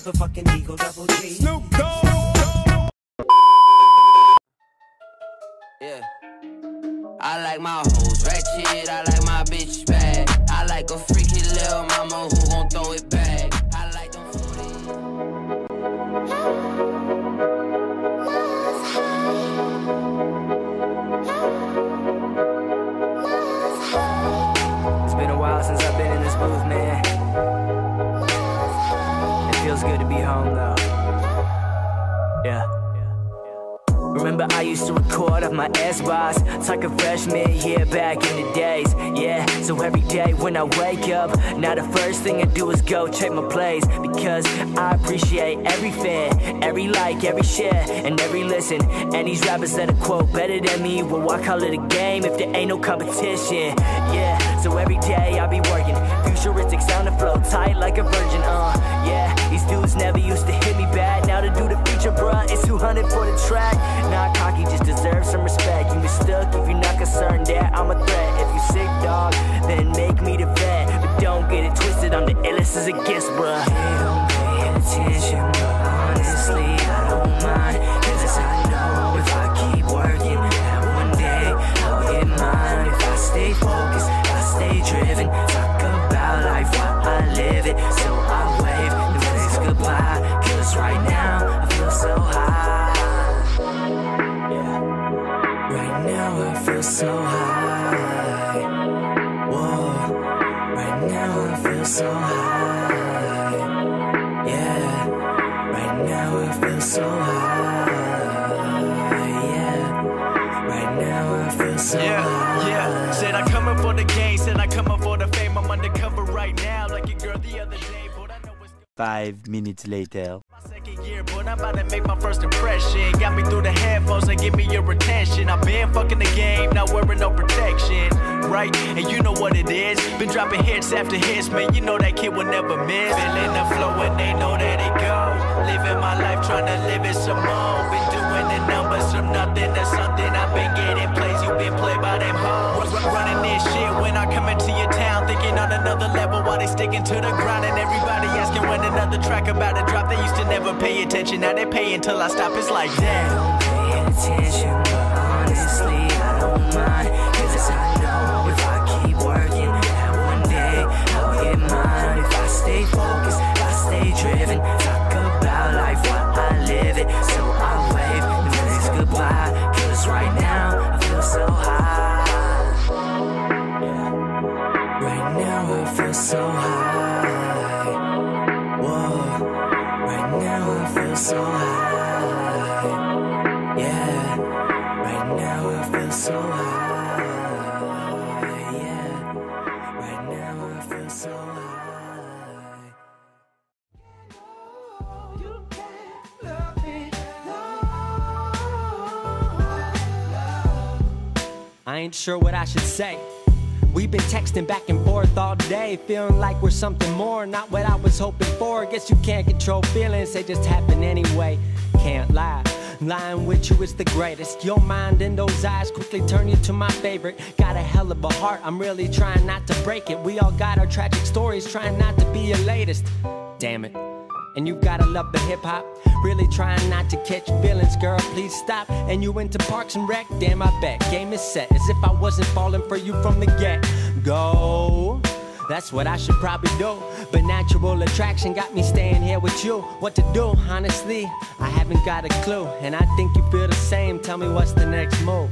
motherfucking Eagle Double G. Snoop Dogg. Yeah. I like my hoes ratchet, I like my bitch bad. I like a freaky little mama who gon' throw it back. I like them It's been a while since I've been in this booth, man. It feels good to be home, though. Yeah. Remember I used to record off my S-Boss. It's like a freshman year back in the days. Yeah, so every day when I wake up, now the first thing I do is go check my plays. Because I appreciate every fan, every like, every share, and every listen. And these rappers that are quote better than me, well I call it a game if there ain't no competition. Yeah, so every day I be working, futuristic sound and flow tight like a virgin. Yeah, these dudes never used to hit me bad. Now to do the feature, bruh, it's 200 for the track. Not cocky, just deserve some respect. You mistook if you're not concerned that I'm a threat. If you sick, dog, then make me the vet. But don't get it twisted, I'm the illest as it gets, bruh. They don't pay attention, but honestly, I don't mind. Cause I know if I keep working, that one day I'll get mine. If I stay focused, I stay driven. Talk about life while I live it. So I wave the flex goodbye. Cause right now, I feel so high. Right now I feel so high. Whoa. Right now I feel so high. Yeah. Right now I feel so high. Yeah. Right now I feel so high. Yeah. Said I coming for the game. Said I coming for the fame. I'm undercover right now, like your girl the other day. But I know it's 5 minutes later. second year, but I'm about to make my first impression. Got me through the headphones and give me your attention. I've been fucking the game, not wearing no protection, right? And you know what it is. Been dropping hits after hits, man. You know that kid will never miss. Feeling the flow and they know that it go. Living my life, trying to live it some more. Been doing the numbers from nothing to something. I've been getting plays, you been played by them hoes. Running this shit when I come into your town, thinking on another level while they sticking to the grind. And everybody asking when another track about to drop. They used to never pay attention, now they pay until I stop. It's like that. Don't pay attention, but honestly I don't mind. Cause I know if I keep working, that one day I'll get mine. If I stay focused, I stay driven. Talk about life while I live it. So I wave the flex goodbye. Cause right now I feel so high. Yeah. Right now I feel so high. Whoa. Right now I feel so high. Yeah. Right now I feel so high. Yeah. Right now I feel so high. You can't love me, I ain't sure what I should say. We've been texting back and forth all day, feeling like we're something more, not what I was hoping for. Guess you can't control feelings, they just happen anyway. Can't lie, lying with you is the greatest. Your mind and those eyes quickly turn you to my favorite. Got a hell of a heart, I'm really trying not to break it. We all got our tragic stories, trying not to be your latest. Damn it. And you gotta love the hip-hop, really trying not to catch feelings, girl, please stop. And you into Parks and Rec, damn I bet, game is set, as if I wasn't falling for you from the get-go. That's what I should probably do, but natural attraction got me staying here with you. What to do, honestly, I haven't got a clue. And I think you feel the same, tell me what's the next move.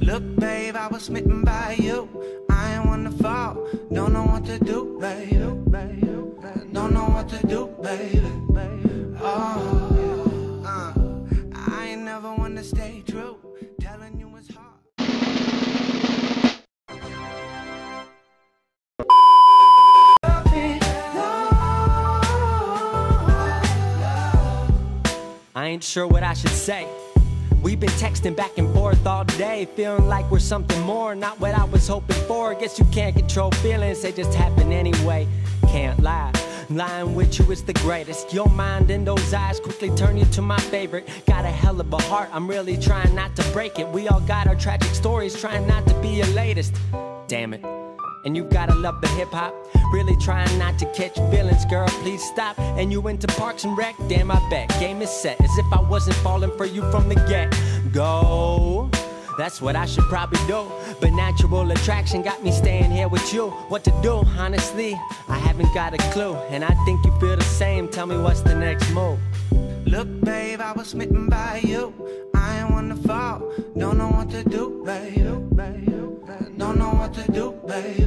Look, babe, I was smitten by you. I ain't wanna fall, don't know what to do, babe. Don't know what to do, baby. Oh, I ain't never wanna stay true. Telling you it's hard. I ain't sure what I should say. We've been texting back and forth all day, feeling like we're something more, not what I was hoping for. Guess you can't control feelings, they just happen anyway. Can't lie, lying with you is the greatest. Your mind and those eyes quickly turn you to my favorite. Got a hell of a heart, I'm really trying not to break it. We all got our tragic stories, trying not to be your latest. Damn it. And you've gotta love the hip-hop. Really trying not to catch feelings, girl, please stop. And you into Parks and Rec? Damn, I bet. Game is set, as if I wasn't falling for you from the get-go. That's what I should probably do. But natural attraction got me staying here with you. What to do? Honestly, I haven't got a clue. And I think you feel the same. Tell me what's the next move. Look, babe, I was smitten by you. I ain't wanna fall. Don't know what to do, babe. Don't know what to do, baby.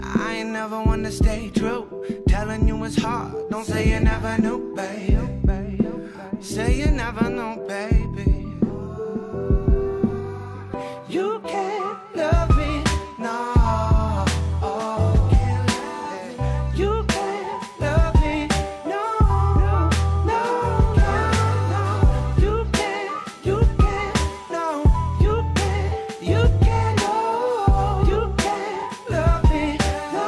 I ain't never wanna stay true. Telling you it's hard. Don't say you never knew, baby. Say you never knew, baby. You can't love me, no. You can't love me, no. You can't, no. You can't, no. You can't love me, no.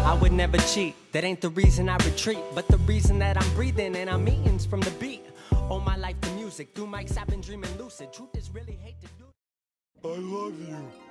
I would never cheat. That ain't the reason I retreat, but the reason that I'm breathing and I'm eating's from the beat. All my life to music, through mics I've been dreaming lucid. Truth is really hate to do. I love you.